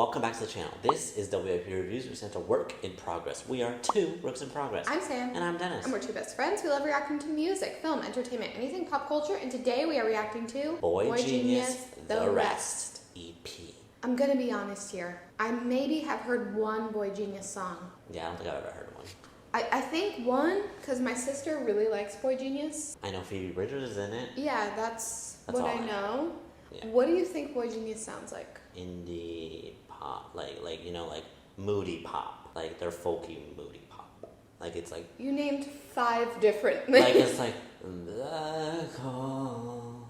welcome back to the channel. This is WIP Reviews. We sent a work in progress. We are two works in progress. I'm Sam. And I'm Dennis. And we're two best friends. We love reacting to music, film, entertainment, anything pop culture. And today we are reacting to boygenius, The Rest EP. I'm gonna be honest here. I maybe have heard one boygenius song. Yeah, I don't think I've ever heard one. I think one, because my sister really likes boygenius. I know Phoebe Bridgers is in it. Yeah, that's what I know. Yeah. What do you think boygenius sounds like? Indie pop, like moody pop, like they're folky moody pop, like it's like You named 5 different things. like it's like black hole,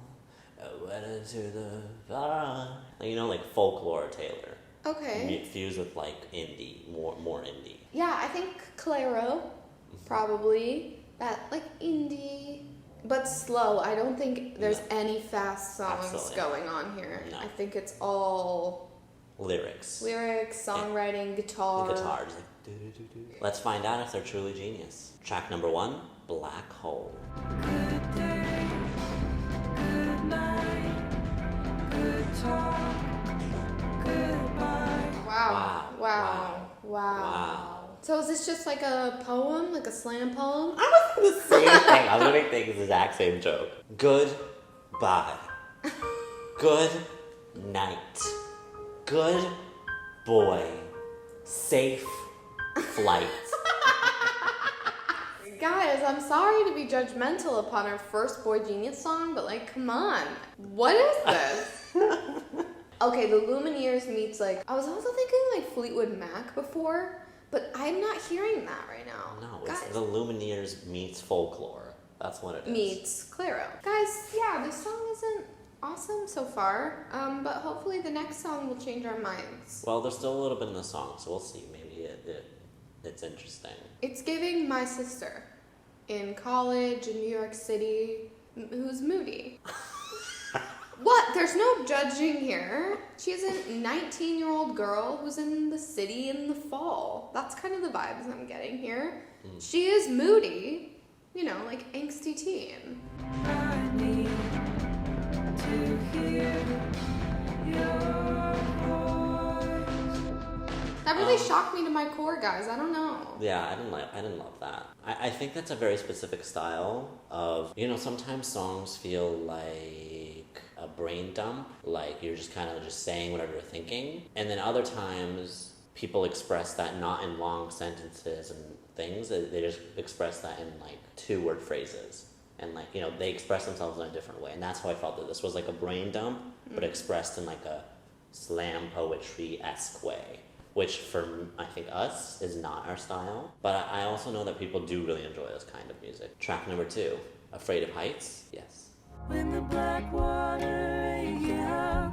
I went into the fire, like, like folklore Taylor. Okay. Fused with like indie, more indie. Yeah, I think Claro, probably that like indie. But slow. I don't think there's any fast songs going on here. No. I think it's all lyrics, songwriting, guitar. The guitars. Like, do. Let's find out if they're truly genius. Track number 1, Black Hole. Good day, good night, good talk, goodbye. Wow. So is this just like a poem, like a slam poem? I was gonna say the thing. I was gonna think it's the exact same joke. Goodbye. Good night. Good boy. Safe flight. Guys, I'm sorry to be judgmental upon our first boygenius song, but like, come on. What is this? Okay, the Lumineers meets like, I was also thinking like Fleetwood Mac before. But I'm not hearing that right now. No, it's the Lumineers meets folklore. That's what it is. Meets Claro. Guys, yeah, this song isn't awesome so far, but hopefully the next song will change our minds. Well, there's still a little bit in the song, so we'll see. Maybe it's interesting. It's giving my sister in college in New York City who's moody. What? There's no judging here. She's a 19-year-old girl who's in the city in the fall. That's kind of the vibes I'm getting here. She is moody, like angsty teen. I need to hear your voice. That really shocked me to my core, guys. I don't know. Yeah, I didn't love that. I think that's a very specific style of, sometimes songs feel like a brain dump, like you're just kind of just saying whatever you're thinking. And then other times people express that not in long sentences and things. They just express that in like 2-word phrases. And like, they express themselves in a different way. And that's how I felt that this was like a brain dump, but expressed in like a slam poetry-esque way. Which for, I think, us is not our style. But I also know that people do really enjoy this kind of music. Track number 2, Afraid of Heights. Yes. When the black water aches out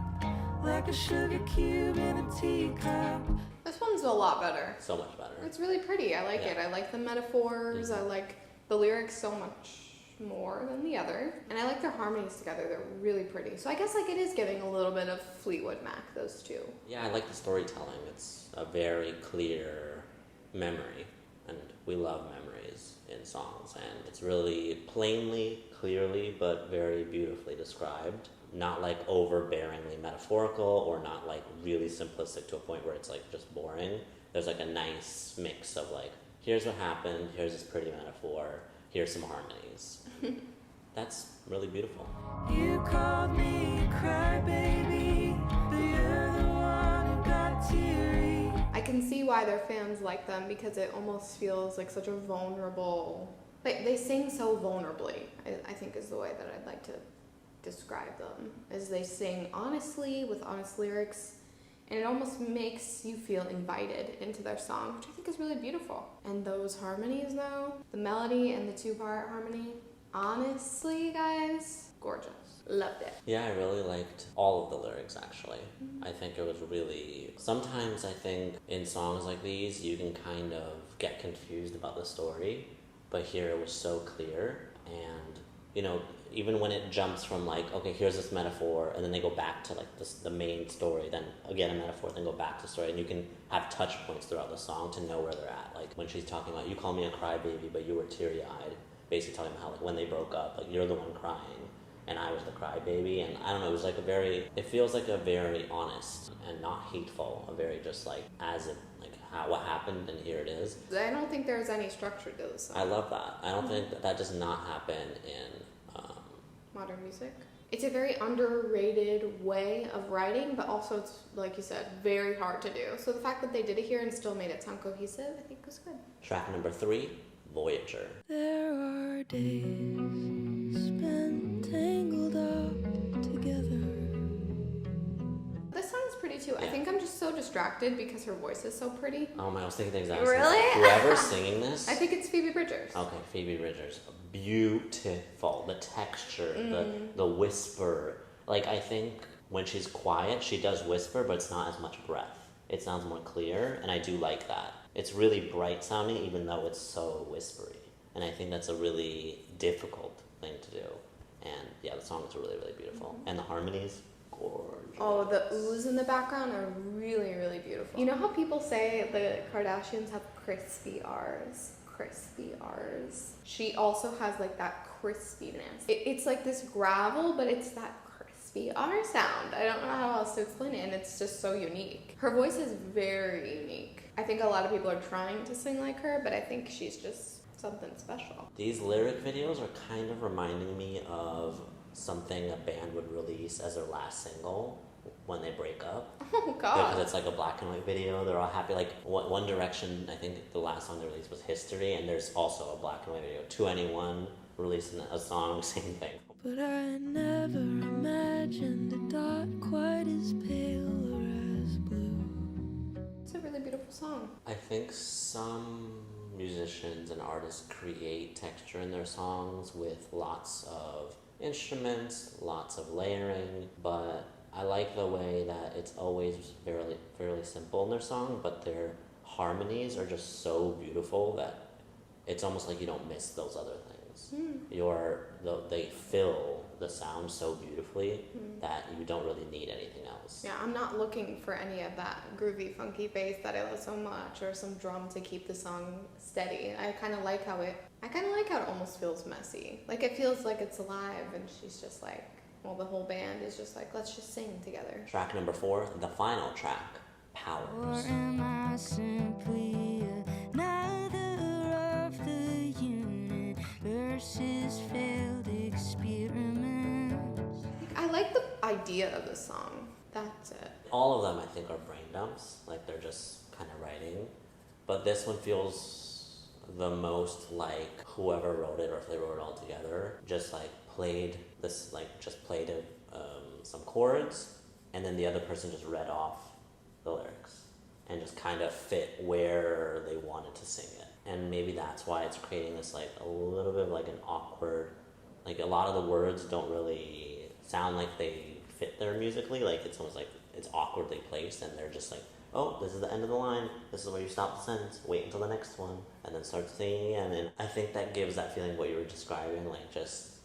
like a sugar cube in a teacup. This one's a lot better. So much better. It's really pretty. I like it. I like the metaphors. I like the lyrics so much more than the other. And I like their harmonies together. They're really pretty. So I guess like it is giving a little bit of Fleetwood Mac, those two. Yeah, I like the storytelling. It's a very clear memory. And we love memories in songs. And it's really plainly, clearly, but very beautifully described. Not like overbearingly metaphorical or not like really simplistic to a point where it's like just boring. There's like a nice mix of like, here's what happened, here's this pretty metaphor, here's some harmonies. That's really beautiful. You called me a crybaby, but you're the one who got teary. I can see why their fans like them because it almost feels like such a vulnerable... They sing so vulnerably, I think is the way that I'd like to describe them. As they sing honestly, with honest lyrics, and it almost makes you feel invited into their song, which I think is really beautiful. And those harmonies though, the melody and the 2-part harmony, honestly guys, gorgeous. Loved it. Yeah, I really liked all of the lyrics actually. I think it was really... Sometimes I think in songs like these you can kind of get confused about the story, but here it was so clear. And, even when it jumps from like, okay, here's this metaphor, and then they go back to like the main story, then again a metaphor, then go back to story, and you can have touch points throughout the song to know where they're at. Like when she's talking about, you call me a crybaby, but you were teary-eyed, basically talking about how like when they broke up, like you're the one crying. and I was the crybaby, and I don't know, it was like it feels like a very honest and not hateful, a very just like as it, like what happened and here it is. I don't think there's any structure to this song. I love that. I don't think that does not happen in modern music. It's a very underrated way of writing, but also it's, like you said, very hard to do. So the fact that they did it here and still made it sound cohesive, I think was good. Track number 3, Voyager. There are days spent tangled up together. This song is pretty too. I Yeah. think I'm just so distracted because her voice is so pretty. Oh my, I was thinking the exact same thing. Really? Whoever's singing this. I think it's Phoebe Bridgers. Okay, Phoebe Bridgers. Beautiful. The texture, the whisper. Like, I think when she's quiet, she does whisper, but it's not as much breath. It sounds more clear, and I do like that. It's really bright sounding, even though it's so whispery. And I think that's a really difficult thing to do. And yeah, the song is really, really beautiful. And the harmonies, gorgeous. Oh, the oohs in the background are really, really beautiful. You know how people say the Kardashians have crispy R's? Crispy R's. She also has like that crispiness. It's like this gravel, but it's that crispy R sound. I don't know how else to explain it, and it's just so unique. Her voice is very unique. I think a lot of people are trying to sing like her, but I think she's just something special. These lyric videos are kind of reminding me of something a band would release as their last single when they break up. Oh Because god. it's like a black and white video. They're all happy. Like One Direction, I think the last song they released was History, and there's also a black and white video. 2NE1 releasing a song, same thing. But I never imagined a dot quite as pale or as blue. It's a really beautiful song. I think some musicians and artists create texture in their songs with lots of instruments, lots of layering, but I like the way that it's always fairly simple in their song, but their harmonies are just so beautiful that it's almost like you don't miss those other things. They fill the sound so beautifully that you don't really need anything else. Yeah, I'm not looking for any of that groovy, funky bass that I love so much, or some drum to keep the song steady. I kind of like how it almost feels messy. Like it feels like it's alive, and she's just like, well, the whole band is just like, let's just sing together. Track number 4, the final track, Or Powers. am I simply neither of the unit versus failed experiments? I like the idea of the song. That's it. All of them, I think, are brain dumps. Like, they're just kind of writing. But this one feels the most like whoever wrote it, or if they wrote it all together, just like played some chords, and then the other person just read off the lyrics and just kind of fit where they wanted to sing it. And maybe that's why it's creating this like a little bit of like an awkward, like a lot of the words don't really sound like they fit there musically. Like it's almost like it's awkwardly placed, and they're just like, oh, this is the end of the line, this is where you stop the sentence, wait until the next one, and then start singing again. And I think that gives that feeling what you were describing, like just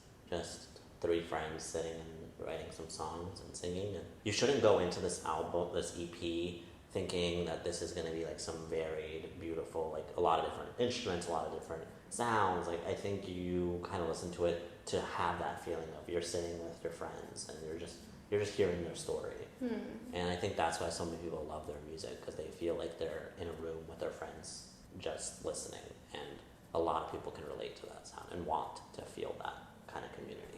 3 friends sitting and writing some songs and singing. And you shouldn't go into this album, this EP, thinking that this is going to be like some varied, beautiful, like a lot of different instruments, a lot of different sounds. Like I think you kind of listen to it to have that feeling of you're sitting with your friends and you're just hearing their story. And I think that's why so many people love their music, because they feel like they're in a room with their friends just listening, and a lot of people can relate to that sound and want to feel that kind of community.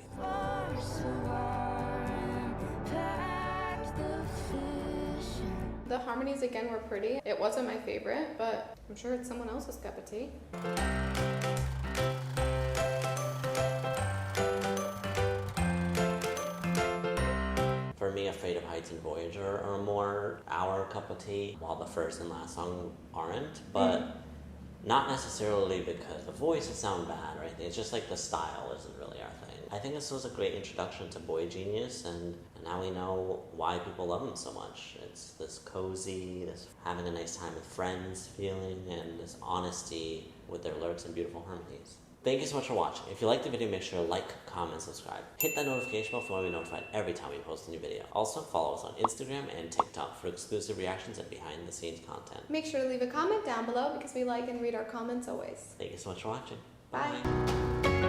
The harmonies again were pretty. It wasn't my favorite, but I'm sure it's someone else's cup of tea. For me, Afraid of Heights and Voyager are more our cup of tea, while the first and last song aren't, but not necessarily because the voices sound bad or anything. It's just like the style isn't really our thing. I think this was a great introduction to boygenius, and now we know why people love them so much. It's this cozy, this having a nice time with friends feeling, and this honesty with their lyrics and beautiful harmonies. Thank you so much for watching. If you liked the video, make sure to like, comment, subscribe. Hit that notification bell if you want to be notified every time we post a new video. Also, follow us on Instagram and TikTok for exclusive reactions and behind-the-scenes content. Make sure to leave a comment down below because we like and read our comments always. Thank you so much for watching. Bye.